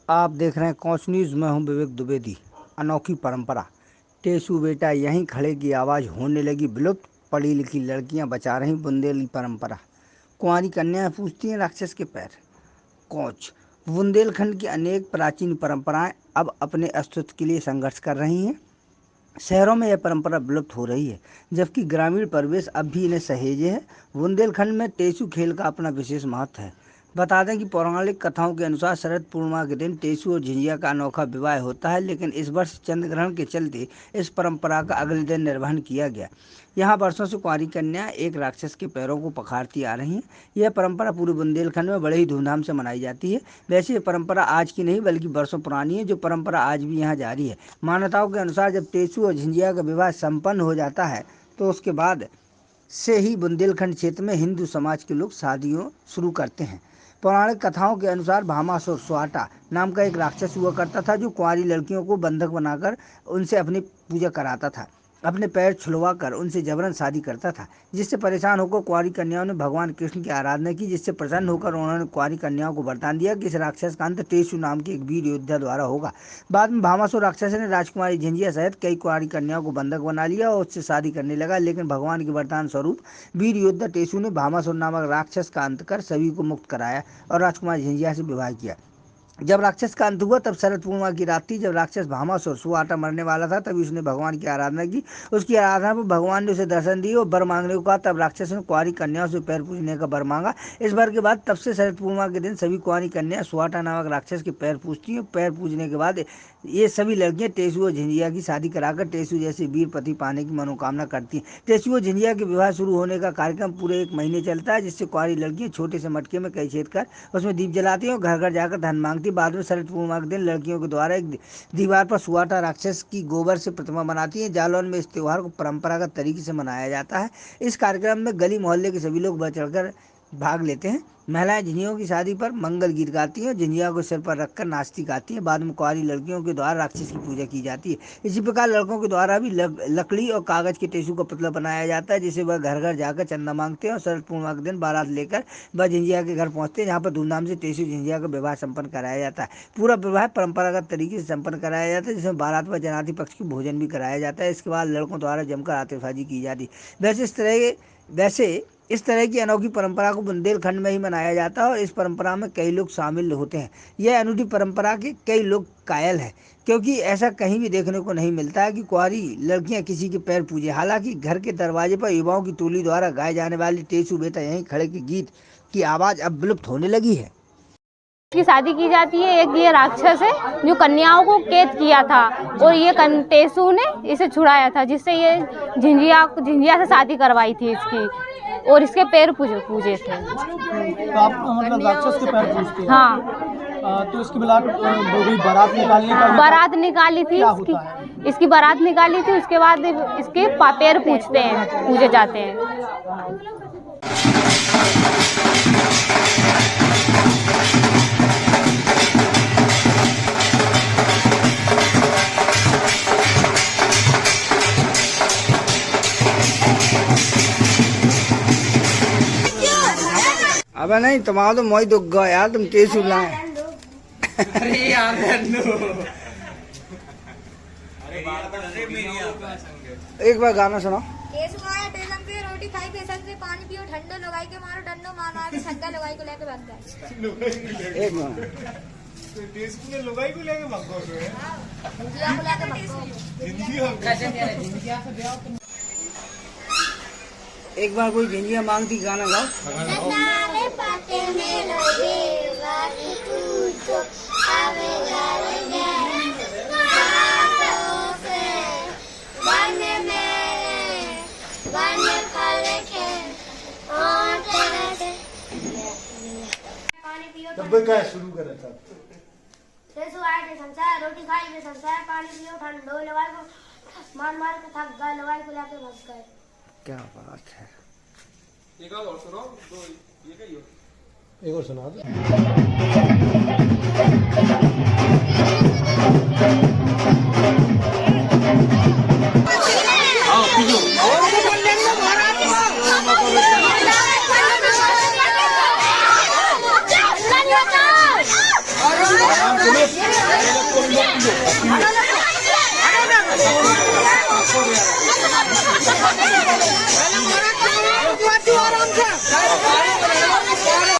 आप देख रहे हैं कोच न्यूज़। मैं हूं विवेक द्विवेदी। अनोखी परंपरा, टेसू बेटा यहीं खड़े की आवाज़ होने लगी विलुप्त। पढ़ी लिखी लड़कियां बचा रही बुंदेली परंपरा। कुंवारी कन्याएं पूछती हैं राक्षस के पैर। कोच, बुंदेलखंड की अनेक प्राचीन परंपराएं अब अपने अस्तित्व के लिए संघर्ष कर रही हैं। शहरों में यह परंपरा विलुप्त हो रही है, जबकि ग्रामीण परिवेश अब भी इन्हें सहेजे है। बुंदेलखंड में टेसू खेल का अपना विशेष महत्व है। बता दें कि पौराणिक कथाओं के अनुसार शरद पूर्णिमा के दिन टेसू और झिंझिया का अनोखा विवाह होता है, लेकिन इस वर्ष चंद्र ग्रहण के चलते इस परंपरा का अगले दिन निर्वहन किया गया। यहाँ वर्षों से कुंवारी कन्या एक राक्षस के पैरों को पखारती आ रही हैं। यह परंपरा पूरे बुंदेलखंड में बड़े ही धूमधाम से मनाई जाती है। वैसे ये परंपरा आज की नहीं बल्कि वर्षों पुरानी है, जो परंपरा आज भी यहाँ जारी है। मान्यताओं के अनुसार जब टेसू और झिंझिया का विवाह संपन्न हो जाता है तो उसके बाद से ही बुंदेलखंड क्षेत्र में हिंदू समाज के लोग शादियों शुरू करते हैं। पौराणिक कथाओं के अनुसार भामासुर स्वाटा नाम का एक राक्षस हुआ करता था, जो कुंवारी लड़कियों को बंधक बनाकर उनसे अपनी पूजा कराता था। अपने पैर छुलवा कर उनसे जबरन शादी करता था, जिससे परेशान होकर कुंवारी कन्याओं ने भगवान कृष्ण की आराधना की, जिससे प्रसन्न होकर उन्होंने कुंवारी कन्याओं को वरदान दिया कि इस राक्षस का अंत टेसू नाम के एक वीर योद्धा द्वारा होगा। बाद में भामासुर राक्षस ने राजकुमारी झिंझिया सहित कई कुंवारी कन्याओं को बंधक बना लिया और उससे शादी करने लगा, लेकिन भगवान के वरदान स्वरूप वीर योद्धा टेसू ने भामासुर नामक राक्षस का अंत कर सभी को मुक्त कराया और राजकुमारी झिंझिया से विवाह किया। जब राक्षस का अंत हुआ तब शरद पूर्णिमा की रात थी। जब राक्षस भामासुर सुवाटा मरने वाला था तभी उसने भगवान की आराधना की। उसकी आराधना पर भगवान ने उसे दर्शन दिए और वर मांगने को कहा। तब राक्षस ने कुंवारी कन्याओं से पैर पूजने का वर मांगा। इस वर के बाद तब से शरद पूर्णिमा के दिन सभी कुंवारी कन्या सुवाटा नामक राक्षस के पैर पूजती हैं। पैर पूजने के बाद ये सभी लड़कियां टेसू और झिंझिया की शादी कराकर टेसू जैसे वीर पति पाने की मनोकामना करती हैं। टेसू और झिंझिया के विवाह शुरू होने का कार्यक्रम पूरे 1 महीने चलता है, जिससे कुंवारी लड़कियां छोटे से मटके में कई छेद कर उसमें दीप जलाती हैं और घर घर जाकर धन मांगती। बाद में शरद पूर्णिमा के दिन लड़कियों के द्वारा एक दीवार पर सुवाटा राक्षस की गोबर से प्रतिमा बनाती हैं। जालौन में इस त्योहार को परंपरागत तरीके से मनाया जाता है। इस कार्यक्रम में गली मोहल्ले के सभी लोग बढ़ चढ़कर भाग लेते हैं। महिलाएं झिंझियों की शादी पर मंगल गीत गाती हैं और झिंझिया को सिर पर रखकर नाचती गाती हैं। बाद में कुंवारी लड़कियों के द्वारा राक्षस की पूजा की जाती है। इसी प्रकार लड़कों के द्वारा भी लकड़ी और कागज के टेसू का पुतला बनाया जाता है, जिसे वह घर घर जाकर चंदा मांगते हैं और शरद पूर्णिमा के दिन बारात लेकर वह झिंझिया के घर पहुंचते हैं, जहाँ पर धूमधाम से टेसू झिंझिया का विवाह संपन्न कराया जाता है। पूरा विवाह परंपरागत तरीके से संपन्न कराया जाता है, जिसमें बारात व जनाती पक्ष की भोजन भी कराया जाता है। इसके बाद लड़कों द्वारा जमकर आतिशबाजी की जाती है। वैसे इस तरह की अनोखी परंपरा को बुंदेलखंड में ही मनाया जाता है और इस परंपरा में कई लोग शामिल होते हैं। यह अनूठी परंपरा के कई लोग कायल हैं, क्योंकि ऐसा कहीं भी देखने को नहीं मिलता है कि कुंवारी लड़कियां किसी के पैर पूजे। हालांकि घर के दरवाजे पर युवाओं की टोली द्वारा गाए जाने वाली टेसू बेटा यहीं खड़े के गीत की आवाज़ अब विलुप्त होने लगी है। की शादी की जाती है। एक ये राक्षस है जो कन्याओं को कैद किया था और ये टेसू ने इसे छुड़ाया था, जिससे ये झिंझिया से शादी करवाई थी इसकी और इसके पैर पूजे थे। तो आप मतलब राक्षस के पैर पूजते हैं? हाँ। तो इसकी बारात निकाली थी इसकी बारात निकाली थी। उसके बाद इसके पैर पूजे जाते हैं। अबे नहीं, तुम्हारा तो मोई दुख गया यार, तुम टेसू लाए। अरे यार एक बार गाना सुनाओ। टेसू आया टेसन पे रोटी खाई बेसन से पानी पियो ठंडो लगाई के मारो डंडो मारो के छक्का लगाई को लेके भाग जाए। एक मिनट, टेसू ने लगाई को लेके भागो रे। झिंझिया को लेके भागो। एक बार कोई झिंझिया मांगती गाना गाओ। शुरू करा था। टेसू आया टेसन से रोटी खाई बेसन से पानी पियो ठंडो लगाई को मार के थक गए लगाई को लेके भाग गए। क्या बात है। एक और सुनो, दो ये क्या एक और सुना दो। हो गया